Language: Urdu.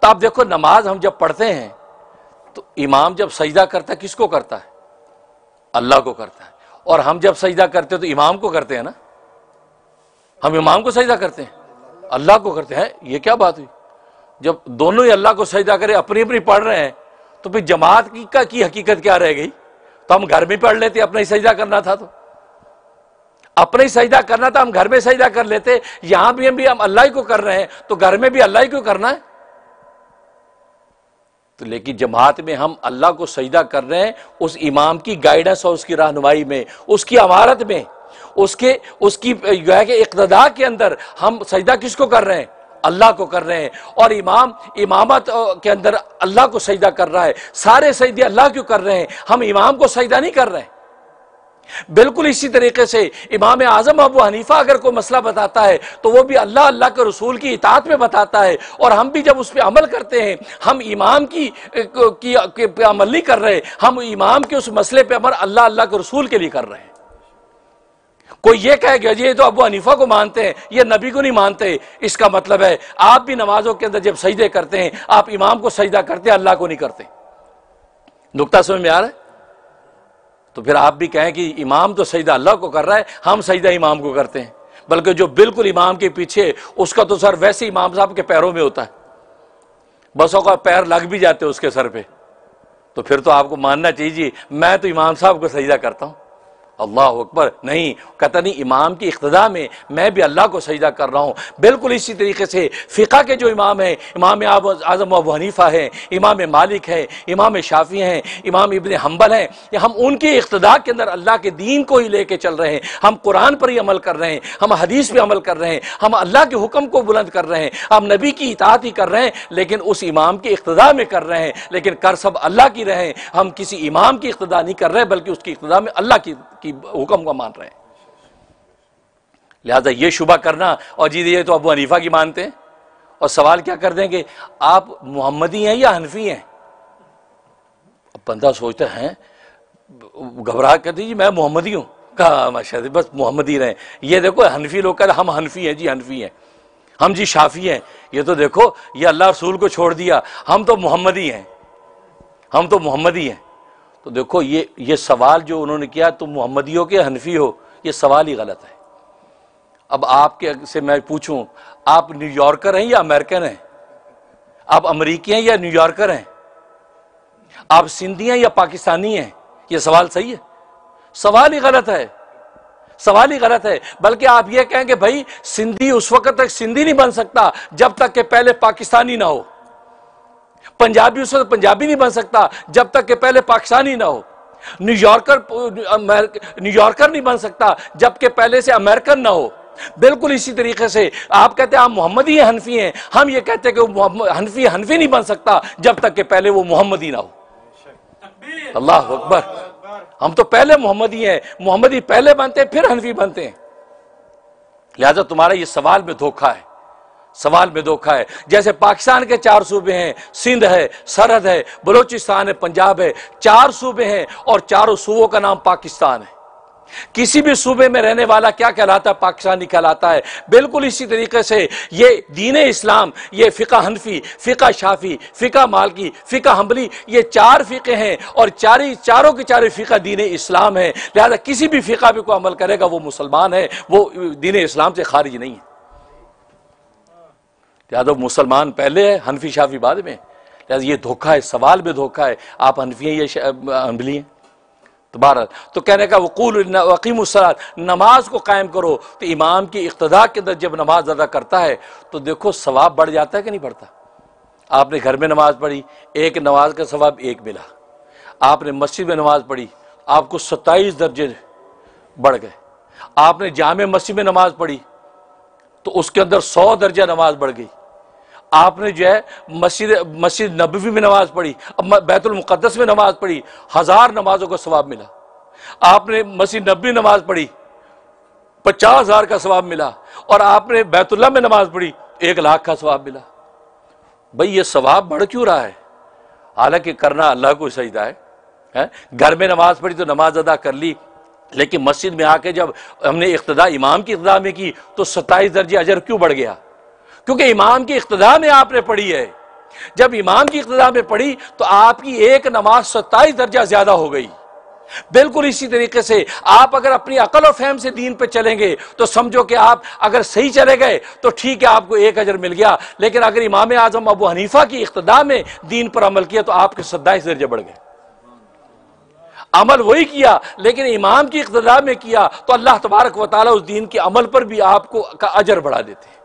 تو آپ دیکھو نماز ہم جب پڑھتے ہیں تو امام جب سجدہ کرتا ہے کس کو کرتا ہے؟ اللہ کو کرتا ہے. اور ہم جب سجدہ کرتے ہیں تو امام کو کرتے ہیں نا. ہم امام کو سجدہ کرتے ہیں, اللہ کو کرتے ہیں. یہ کیا بات ہوئی؟ جب دونوں ہی اللہ کو سجدہ کرے, اپنی اپنی پڑھ رہے ہیں, تو پھر جماعت کی حقیقت کیا رہ گئی؟ تو ہم گھر میں پڑھ لیتے, اپنا ہی سجدہ کرنا تھا, تو اپنا ہی سجدہ کرنا تھا, ہم گھر میں سجدہ کر لیتے. یہاں بھی ہم اللہ ہی کو کر رہے ہیں, تو گھر میں بھی اللہ ہی کو کرنا ہے. تو لیکن جماعت میں ہم اللہ کو سجدہ کر رہے ہیں اس امام کی گائیڈنس اور اس کی رہنمائی میں, اس کی امارت میں, اس کی جو ہے کہ اقتداء کے اندر ہم سجدہ کس کو کر رہے ہیں؟ اللہ کو کر رہے ہیں. اور امام امامت کے اندر اللہ کو سجدہ کر رہا ہے. سارے سجدے اللہ کیوں کر رہے ہیں؟ ہم امام کو سجدہ نہیں کر رہے ہیں. بالکل اسی طریقے سے امام اعظم ابو حنیفہ اگر کوئی مسئلہ بتاتا ہے تو وہ بھی اللہ کے رسول کی اطاعت میں بتاتا ہے, اور ہم بھی جب اس پہ عمل کرتے ہیں, ہم امام کی پہ عمل نہیں کر رہے, ہم امام کے اس مسئلے پہ عمل اللہ کے رسول کے لیے کر رہے ہیں. کوئی یہ کہے گا یہ تو ابو حنیفہ کو مانتے ہیں, یہ نبی کو نہیں مانتے, اس کا مطلب ہے آپ بھی نمازوں کے اندر جب سجدے کرتے ہیں آپ امام کو سجدہ کرتے ہیں, اللہ کو نہیں کرتے. نقطہ سمجھ میں آ رہا ہے؟ تو پھر آپ بھی کہیں کہ امام تو سجدہ اللہ کو کر رہا ہے, ہم سجدہ امام کو کرتے ہیں. بلکہ جو بالکل امام کے پیچھے, اس کا تو سر ویسے امام صاحب کے پیروں میں ہوتا ہے, بسوں کا پیر لگ بھی جاتے اس کے سر پہ. تو پھر تو آپ کو ماننا چاہیے میں تو امام صاحب کو سجدہ کرتا ہوں. اللہ اکبر. نہیں کہتا, نہیں, امام کی اقتداء میں بھی اللہ کو سجدہ کر رہا ہوں. بالکل اسی طریقے سے فقہ کے جو امام ہیں, امام اعظم ابو حنیفہ ہیں, امام مالک ہیں, امام شافعی ہیں, امام ابن حنبل ہیں, ہم ان کی اقتداء کے اندر اللہ کے دین کو ہی لے کے چل رہے ہیں. ہم قرآن پر ہی عمل کر رہے ہیں, ہم حدیث پہ عمل کر رہے ہیں, ہم اللہ کے حکم کو بلند کر رہے ہیں, ہم نبی کی اطاعت ہی کر رہے ہیں, لیکن اس امام کی اقتداء میں کر رہے ہیں. لیکن کر سب اللہ کی رہے ہیں, ہم کسی امام کی اقتداء نہیں کر رہے بلکہ اس کی اقتداء میں اللہ کی حکم کو مان رہے ہیں. لہذا یہ شبہ کرنا اور جی یہ تو ابو حنیفہ کی مانتے ہیں, اور سوال کیا کر دیں گے آپ محمدی ہیں یا حنفی ہیں؟ اب بندہ سوچتا ہے, گھبراہ کہتے جی میں محمدی ہوں. کہا ماشاء اللہ, بس محمدی رہیں. یہ دیکھو حنفی لوگ کہتے ہم حنفی ہیں, جی حنفی ہیں, ہم جی شافعی ہیں. یہ تو دیکھو یہ اللہ رسول کو چھوڑ دیا, ہم تو محمدی ہیں, ہم تو محمدی ہیں. تو دیکھو یہ سوال جو انہوں نے کیا تم محمدی ہو کہ حنفی ہو, یہ سوال ہی غلط ہے. اب آپ کے سے میں پوچھوں آپ نیو یارکر ہیں یا امریکن ہیں؟ آپ امریکی ہیں یا نیو یارکر ہیں؟ آپ سندھی ہیں یا پاکستانی ہیں؟ یہ سوال صحیح ہے؟ سوال ہی غلط ہے, سوال ہی غلط ہے. بلکہ آپ یہ کہیں کہ بھائی سندھی اس وقت تک سندھی نہیں بن سکتا جب تک کہ پہلے پاکستانی نہ ہو. پنجابی اس وقت پنجابی نہیں بن سکتا جب تک کہ پہلے پاکستانی نہ ہو. نیو یارکر نہیں بن سکتا جب کہ پہلے سے امریکن نہ ہو. بالکل اسی طریقے سے آپ کہتے ہیں آپ محمدی ہیں حنفی ہیں, ہم یہ کہتے ہیں کہ حنفی نہیں بن سکتا جب تک کہ پہلے وہ محمدی نہ ہو. اللہ اکبر. ہم تو پہلے محمدی ہیں, محمدی پہلے بنتے ہیں پھر حنفی بنتے ہیں. لہذا تمہارا یہ سوال میں دھوکہ ہے, سوال میں دھوکہ ہے. جیسے پاکستان کے 4 صوبے ہیں, سندھ ہے, سرحد ہے, بلوچستان ہے, پنجاب ہے, 4 صوبے ہیں اور چاروں صوبوں کا نام پاکستان ہے. کسی بھی صوبے میں رہنے والا کیا کہلاتا ہے؟ پاکستانی کہلاتا ہے. بالکل اسی طریقے سے یہ دین اسلام, یہ فقہ حنفی, فقہ شافعی, فقہ مالکی, فقہ حنبلی, یہ 4 فقہ ہیں اور چاروں کے چاروں فقہ دین اسلام ہیں. لہذا کسی بھی فقہ پہ کوئی عمل کرے گا وہ مسلمان ہے, وہ دین اسلام سے خارج نہیں ہے. لہذا مسلمان پہلے ہے, حنفی شافعی بعد میں. لہذا یہ دھوکہ ہے, سوال میں دھوکہ ہے. آپ حنفی ہیں یا حنبلی ہیں؟ تو کہنے کا وقول وقیم الصلاۃ, نماز کو قائم کرو. تو امام کی اقتداء کے اندر جب نماز ادا کرتا ہے تو دیکھو ثواب بڑھ جاتا ہے کہ نہیں بڑھتا؟ آپ نے گھر میں نماز پڑھی, ایک نماز کا ثواب 1 ملا. آپ نے مسجد میں نماز پڑھی, آپ کو 27 درجے بڑھ گئے. آپ نے جامع مسجد میں نماز پڑھی تو اس کے اندر 100 درجہ نماز بڑھ گئی. آپ نے جو ہے مسجد نبوی میں نماز پڑھی, بیت المقدس میں نماز پڑھی, 1000 نمازوں کا ثواب ملا. آپ نے مسجد نبوی نماز پڑھی, 50,000 کا ثواب ملا. اور آپ نے بیت اللہ میں نماز پڑھی, 1,00,000 کا ثواب ملا. بھئی یہ ثواب بڑھ کیوں رہا ہے؟ حالانکہ کرنا اللہ کو سجدہ ہے. گھر میں نماز پڑھی تو نماز ادا کر لی, لیکن مسجد میں آ کے جب ہم نے اقتداء امام کی اقتداء میں کی تو 27 درجے اجر کیوں بڑھ گیا؟ کیونکہ امام کی اقتداء میں آپ نے پڑھی ہے. جب امام کی اقتداء میں پڑھی تو آپ کی ایک نماز 27 درجہ زیادہ ہو گئی۔ بالکل اسی طریقے سے آپ اگر اپنی عقل و فہم سے دین پہ چلیں گے تو سمجھو کہ آپ اگر صحیح چلے گئے تو ٹھیک ہے، آپ کو ایک اجر مل گیا، لیکن اگر امام اعظم ابو حنیفہ کی اقتداء میں دین پر عمل کیا تو آپ کے 27 درجے بڑھ گئے۔ عمل وہی کیا لیکن امام کی اقتداء میں کیا تو اللہ تبارک و تعالیٰ اس دین کے عمل پر بھی آپ کو کا اجر بڑھا دیتے ہیں۔